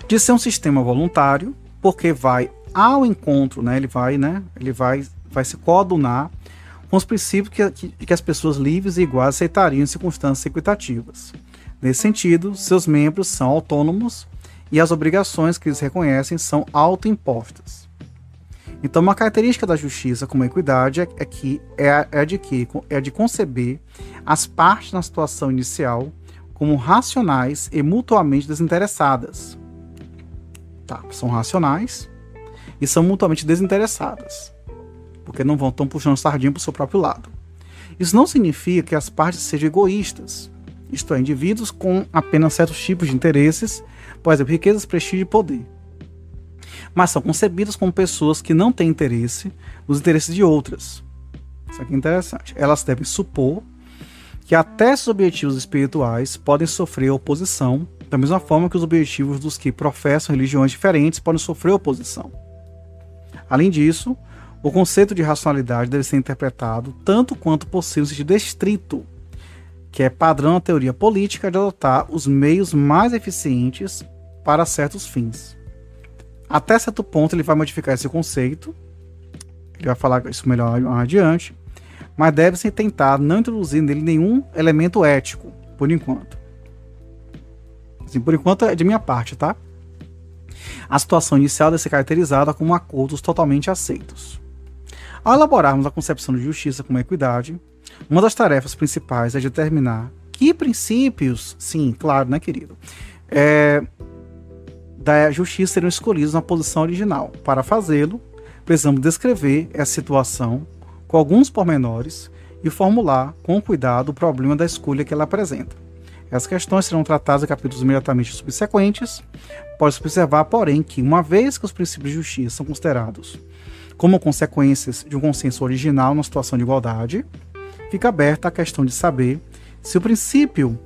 de ser um sistema voluntário, porque vai ao encontro, né, ele vai se coadunar com os princípios que as pessoas livres e iguais aceitariam em circunstâncias equitativas. Nesse sentido, seus membros são autônomos e as obrigações que eles reconhecem são autoimpostas. Então, uma característica da justiça como a equidade é de conceber as partes na situação inicial como racionais e mutuamente desinteressadas. Tá, são racionais e são mutuamente desinteressadas, porque não estão puxando sardinha para o seu próprio lado. Isso não significa que as partes sejam egoístas, isto é, indivíduos com apenas certos tipos de interesses, por exemplo, riquezas, prestígio e poder. Mas são concebidas como pessoas que não têm interesse nos interesses de outras. Isso aqui é interessante. Elas devem supor que até esses objetivos espirituais podem sofrer oposição, da mesma forma que os objetivos dos que professam religiões diferentes podem sofrer oposição. Além disso, o conceito de racionalidade deve ser interpretado tanto quanto possível no sentido estrito, que é padrão na teoria política de adotar os meios mais eficientes para certos fins. Até certo ponto ele vai modificar esse conceito, ele vai falar isso melhor adiante, mas deve-se tentar não introduzir nele nenhum elemento ético, por enquanto. Assim, por enquanto é de minha parte, tá? A situação inicial deve ser caracterizada como acordos totalmente aceitos. Ao elaborarmos a concepção de justiça como equidade, uma das tarefas principais é determinar que princípios, sim, claro, né, querido, da justiça seriam escolhidos na posição original. Para fazê-lo, precisamos descrever essa situação com alguns pormenores e formular com cuidado o problema da escolha que ela apresenta. Essas questões serão tratadas em capítulos imediatamente subsequentes. Pode-se observar, porém, que uma vez que os princípios de justiça são considerados como consequências de um consenso original na situação de igualdade, fica aberta a questão de saber se o princípio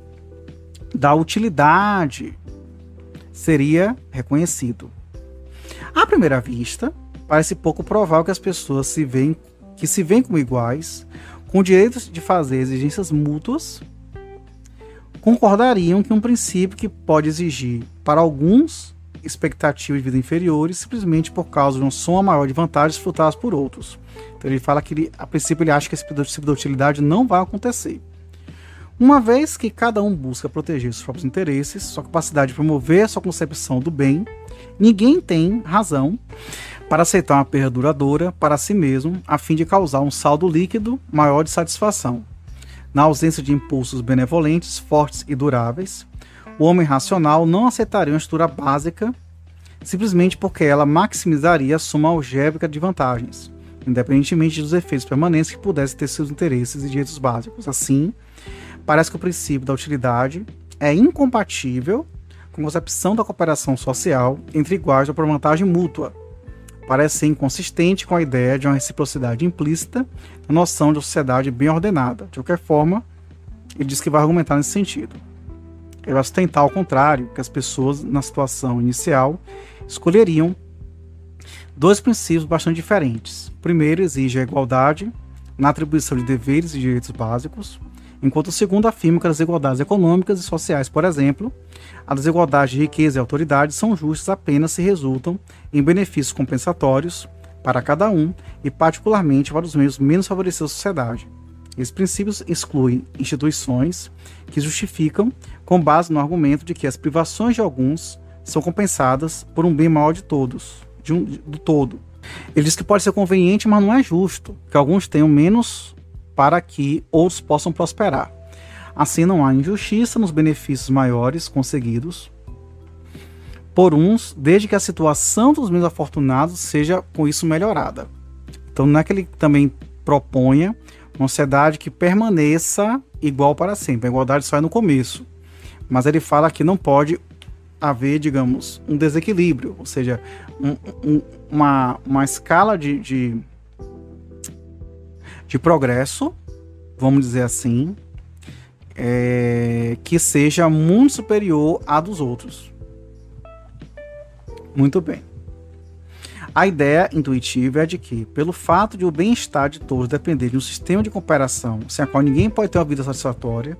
da utilidade seria reconhecido. À primeira vista, parece pouco provável que as pessoas se veem como iguais, com direitos de fazer exigências mútuas, concordariam que um princípio que pode exigir para alguns expectativas de vida inferiores simplesmente por causa de uma soma maior de vantagens desfrutadas por outros. Então ele fala que a princípio ele acha que esse princípio da utilidade não vai acontecer. Uma vez que cada um busca proteger seus próprios interesses, sua capacidade de promover a sua concepção do bem, ninguém tem razão para aceitar uma perda duradoura para si mesmo, a fim de causar um saldo líquido maior de satisfação. Na ausência de impulsos benevolentes, fortes e duráveis, o homem racional não aceitaria uma estrutura básica simplesmente porque ela maximizaria a soma algébrica de vantagens, independentemente dos efeitos permanentes que pudessem ter seus interesses e direitos básicos. Assim, parece que o princípio da utilidade é incompatível com a concepção da cooperação social entre iguais ou por vantagem mútua. Parece ser inconsistente com a ideia de uma reciprocidade implícita na noção de uma sociedade bem ordenada. De qualquer forma, ele diz que vai argumentar nesse sentido. Ele vai sustentar ao contrário, que as pessoas, na situação inicial, escolheriam dois princípios bastante diferentes. O primeiro exige a igualdade na atribuição de deveres e direitos básicos, enquanto o segundo afirma que as desigualdades econômicas e sociais, por exemplo, a desigualdade de riqueza e autoridade são justas apenas se resultam em benefícios compensatórios para cada um e particularmente para os meios menos favorecidos da sociedade. Esses princípios excluem instituições que justificam com base no argumento de que as privações de alguns são compensadas por um bem maior de todos, do todo. Ele diz que pode ser conveniente, mas não é justo que alguns tenham menos para que outros possam prosperar. Assim não há injustiça nos benefícios maiores conseguidos por uns, desde que a situação dos menos afortunados seja com isso melhorada. Então não é que ele também proponha uma sociedade que permaneça igual para sempre. A igualdade só é no começo. Mas ele fala que não pode haver, digamos, um desequilíbrio, ou seja, uma escala de progresso, vamos dizer assim, que seja muito superior à dos outros. Muito bem. A ideia intuitiva é de que, pelo fato de o bem-estar de todos depender de um sistema de cooperação sem a qual ninguém pode ter uma vida satisfatória,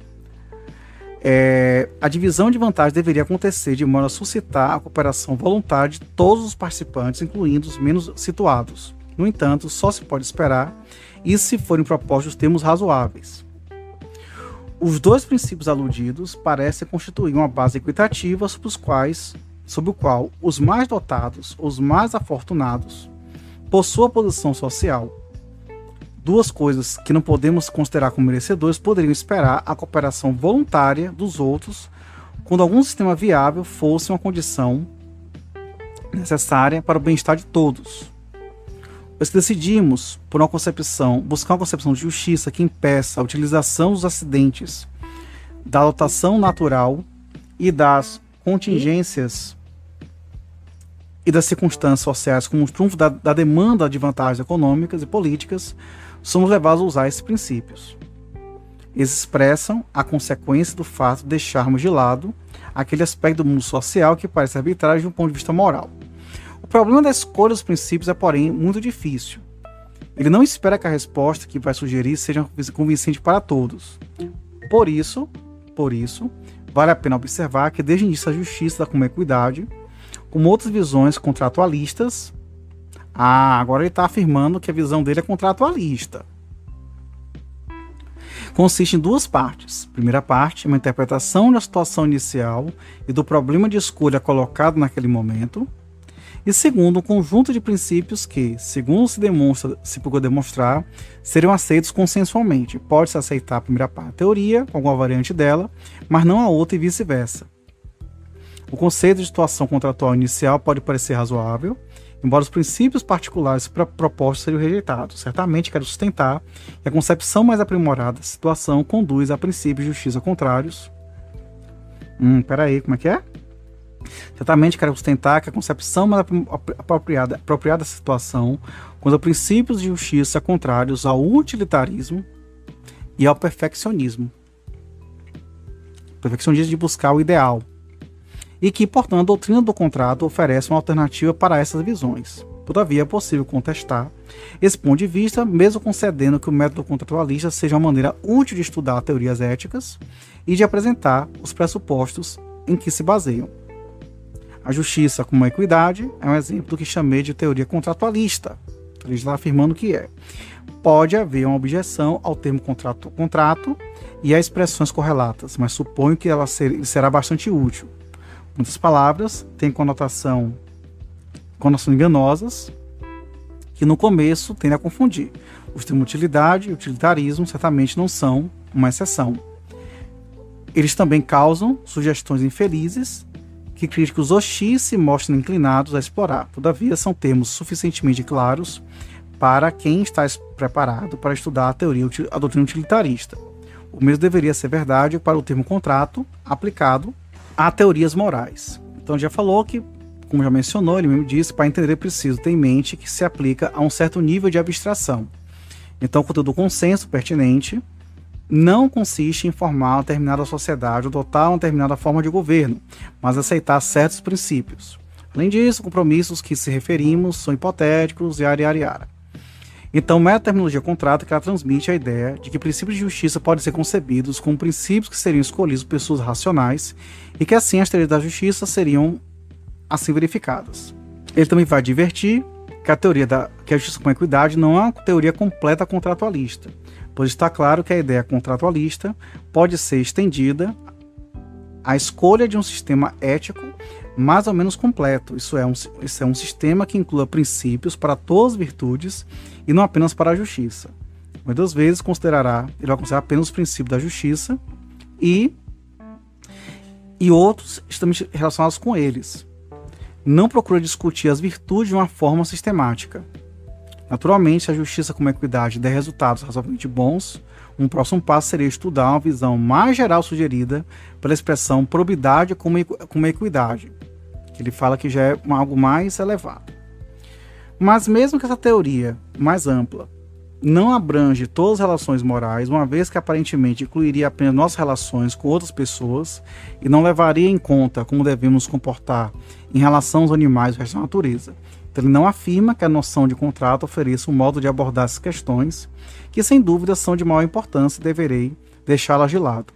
a divisão de vantagens deveria acontecer de modo a suscitar a cooperação voluntária de todos os participantes, incluindo os menos situados. No entanto, só se pode esperar isso se forem propostos termos razoáveis. Os dois princípios aludidos parecem constituir uma base equitativa sobre o qual os mais dotados, os mais afortunados, possuem a posição social. Duas coisas que não podemos considerar como merecedores poderiam esperar a cooperação voluntária dos outros quando algum sistema viável fosse uma condição necessária para o bem-estar de todos. Pois decidimos por buscar uma concepção de justiça que impeça a utilização dos acidentes, da dotação natural e das contingências e das circunstâncias sociais como um trunfo da demanda de vantagens econômicas e políticas, somos levados a usar esses princípios. Eles expressam a consequência do fato de deixarmos de lado aquele aspecto do mundo social que parece arbitrário de um ponto de vista moral. O problema da escolha dos princípios é, porém, muito difícil. Ele não espera que a resposta que vai sugerir seja convincente para todos. Por isso, vale a pena observar que desde o início a justiça como equidade, como outras visões contratualistas, agora ele está afirmando que a visão dele é contratualista. Consiste em duas partes. Primeira parte, uma interpretação da situação inicial e do problema de escolha colocado naquele momento. E segundo, um conjunto de princípios que, segundo se procura demonstrar, seriam aceitos consensualmente. Pode-se aceitar a primeira parte da teoria, com alguma variante dela, mas não a outra e vice-versa. O conceito de situação contratual inicial pode parecer razoável, embora os princípios particulares propostos sejam rejeitados. Certamente quero sustentar que a concepção mais aprimorada da situação conduz a princípios de justiça contrários. Peraí, como é que é? Certamente quero sustentar que a concepção mais apropriada da situação conduz a princípios de justiça contrários ao utilitarismo e ao perfeccionismo. Perfeccionismo de buscar o ideal. E que, portanto, a doutrina do contrato oferece uma alternativa para essas visões. Todavia, é possível contestar esse ponto de vista, mesmo concedendo que o método contratualista seja uma maneira útil de estudar teorias éticas e de apresentar os pressupostos em que se baseiam. A justiça como a equidade é um exemplo do que chamei de teoria contratualista. Ele está afirmando que pode haver uma objeção ao termo contrato e a expressões correlatas, mas suponho que ela será bastante útil. Muitas palavras têm conotações enganosas, que no começo tendem a confundir. Os termos utilidade e utilitarismo certamente não são uma exceção. Eles também causam sugestões infelizes que críticos hostis se mostram inclinados a explorar. Todavia, são termos suficientemente claros para quem está preparado para estudar a doutrina utilitarista. O mesmo deveria ser verdade para o termo contrato aplicado a teorias morais. Então, já falou que, como já mencionou, ele mesmo disse, para entender é preciso ter em mente que se aplica a um certo nível de abstração. Então, o conteúdo do consenso pertinente não consiste em formar uma determinada sociedade ou adotar uma determinada forma de governo, mas aceitar certos princípios. Além disso, compromissos que se referimos são hipotéticos e yara. Então, a terminologia contrato que ela transmite a ideia de que princípios de justiça podem ser concebidos como princípios que seriam escolhidos por pessoas racionais e que assim as teorias da justiça seriam assim verificadas. Ele também vai advertir que a justiça com equidade não é uma teoria completa contratualista, pois está claro que a ideia contratualista pode ser estendida à escolha de um sistema ético mais ou menos completo. Isso é um sistema que inclua princípios para todas as virtudes e não apenas para a justiça. Muitas vezes ele vai considerar apenas os princípios da justiça e outros extremamente relacionados com eles. Não procura discutir as virtudes de uma forma sistemática. Naturalmente, se a justiça como equidade der resultados razoavelmente bons, um próximo passo seria estudar uma visão mais geral sugerida pela expressão probidade como equidade, que ele fala que já é algo mais elevado. Mas mesmo que essa teoria mais ampla não abrange todas as relações morais, uma vez que aparentemente incluiria apenas nossas relações com outras pessoas e não levaria em conta como devemos nos comportar em relação aos animais e ao resto da natureza. Então, ele não afirma que a noção de contrato ofereça um modo de abordar essas questões, que sem dúvida são de maior importância e deverei deixá-las de lado.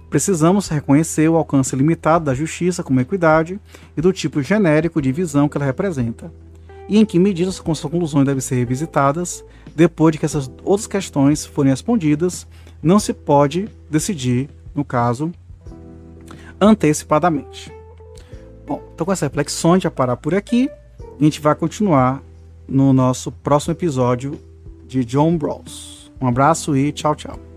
Precisamos reconhecer o alcance limitado da justiça como equidade e do tipo genérico de visão que ela representa, e em que medida suas conclusões devem ser revisitadas depois de que essas outras questões forem respondidas. Não se pode decidir, no caso, antecipadamente. Bom, então com essa reflexão a gente vai parar por aqui. A gente vai continuar no nosso próximo episódio de John Rawls. Um abraço e tchau, tchau.